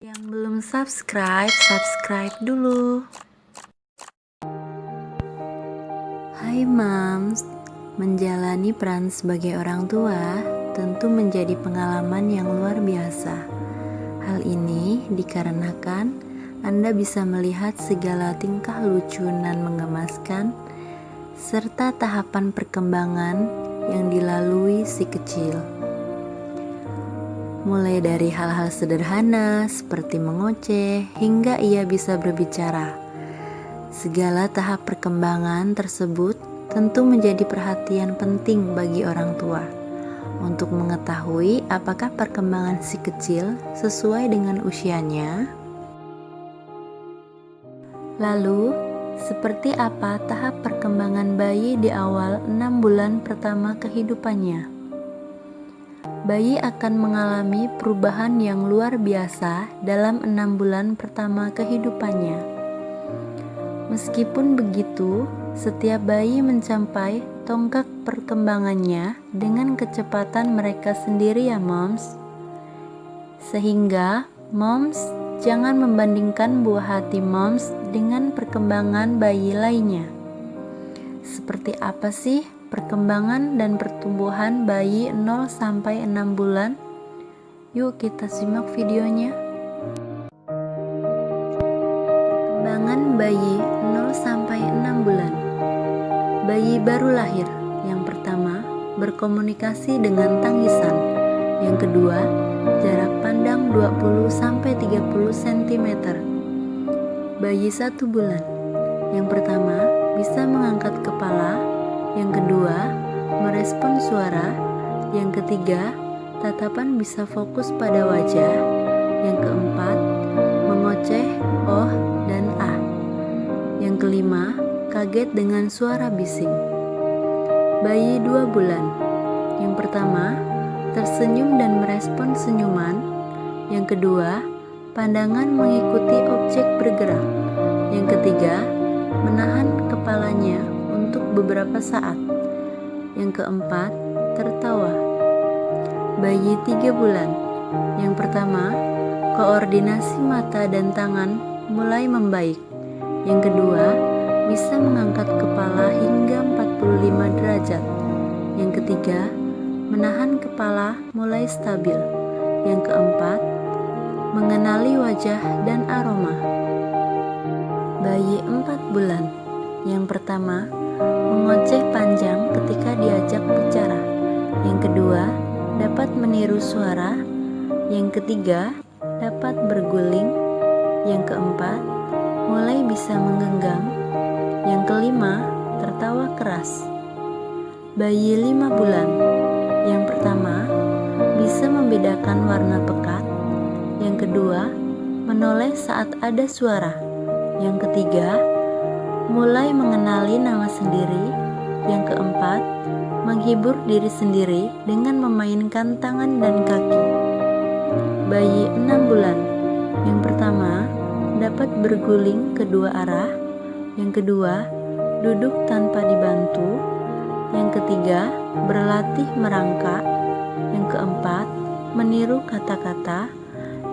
Yang belum subscribe, subscribe dulu. Hai Mams, menjalani peran sebagai orang tua tentu menjadi pengalaman yang luar biasa. Hal ini dikarenakan Anda bisa melihat segala tingkah lucu dan mengemaskan serta tahapan perkembangan yang dilalui si kecil. Mulai dari hal-hal sederhana seperti mengoceh hingga ia bisa berbicara. Segala tahap perkembangan tersebut tentu menjadi perhatian penting bagi orang tua untuk mengetahui apakah perkembangan si kecil sesuai dengan usianya. Lalu, seperti apa tahap perkembangan bayi di awal 6 bulan pertama kehidupannya? Bayi akan mengalami perubahan yang luar biasa dalam 6 bulan pertama kehidupannya. Meskipun begitu, setiap bayi mencapai tonggak perkembangannya dengan kecepatan mereka sendiri ya Moms. Sehingga Moms jangan membandingkan buah hati Moms dengan perkembangan bayi lainnya. Seperti apa sih perkembangan dan pertumbuhan bayi 0 sampai 6 bulan? Yuk kita simak videonya. Perkembangan bayi 0 sampai 6 bulan. Bayi baru lahir. Yang pertama, berkomunikasi dengan tangisan. Yang kedua, jarak pandang 20 sampai 30 cm. Bayi 1 bulan. Yang pertama, bisa mengangkat kepala. Yang kedua, merespon suara. Yang ketiga, tatapan bisa fokus pada wajah. Yang keempat, mengoceh oh dan ah. Yang kelima, kaget dengan suara bising. Bayi 2 bulan. Yang pertama, tersenyum dan merespon senyuman. Yang kedua, pandangan mengikuti objek bergerak. Yang ketiga, menahan kepalanya untuk beberapa saat. Yang keempat, tertawa. Bayi 3 bulan. Yang pertama, koordinasi mata dan tangan mulai membaik. Yang kedua, bisa mengangkat kepala hingga 45 derajat. Yang ketiga, menahan kepala mulai stabil. Yang keempat, mengenali wajah dan aroma. Bayi 4 bulan. Yang pertama, mengoceh panjang ketika diajak bicara. Yang kedua, dapat meniru suara. Yang ketiga, dapat berguling. Yang keempat, mulai bisa menggenggam. Yang kelima, tertawa keras. Bayi 5 bulan. Yang pertama, bisa membedakan warna pekat. Yang kedua, menoleh saat ada suara. Yang ketiga, mulai mengenali nama sendiri. Yang keempat, menghibur diri sendiri dengan memainkan tangan dan kaki. Bayi 6 bulan. Yang pertama, dapat berguling kedua arah. Yang kedua, duduk tanpa dibantu. Yang ketiga, berlatih merangkak. Yang keempat, meniru kata-kata.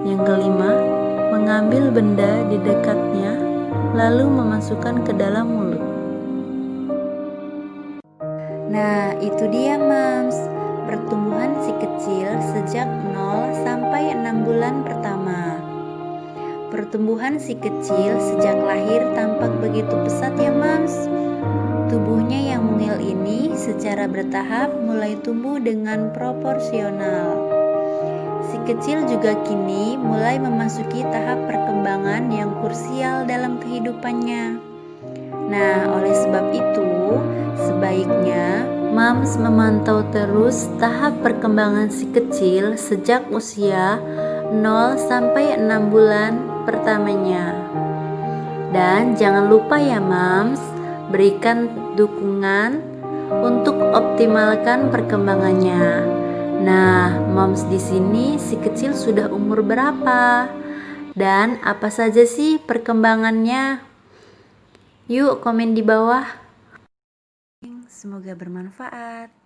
Yang kelima, mengambil benda di dekatnya lalu memasukkan ke dalam mulut. Nah, itu dia Mams, pertumbuhan si kecil sejak 0 sampai 6 bulan pertama. Pertumbuhan si kecil sejak lahir tampak begitu pesat ya Mams. Tubuhnya yang mungil ini secara bertahap mulai tumbuh dengan proporsional. Si kecil juga kini mulai memasuki tahap perkembangan yang krusial dalam kehidupannya. Nah, oleh sebab itu, sebaiknya Mams memantau terus tahap perkembangan si kecil sejak usia 0 sampai 6 bulan pertamanya. Dan jangan lupa ya Mams, berikan dukungan untuk optimalkan perkembangannya. Nah, Moms di sini si kecil sudah umur berapa? Dan apa saja sih perkembangannya? Yuk komen di bawah. Semoga bermanfaat.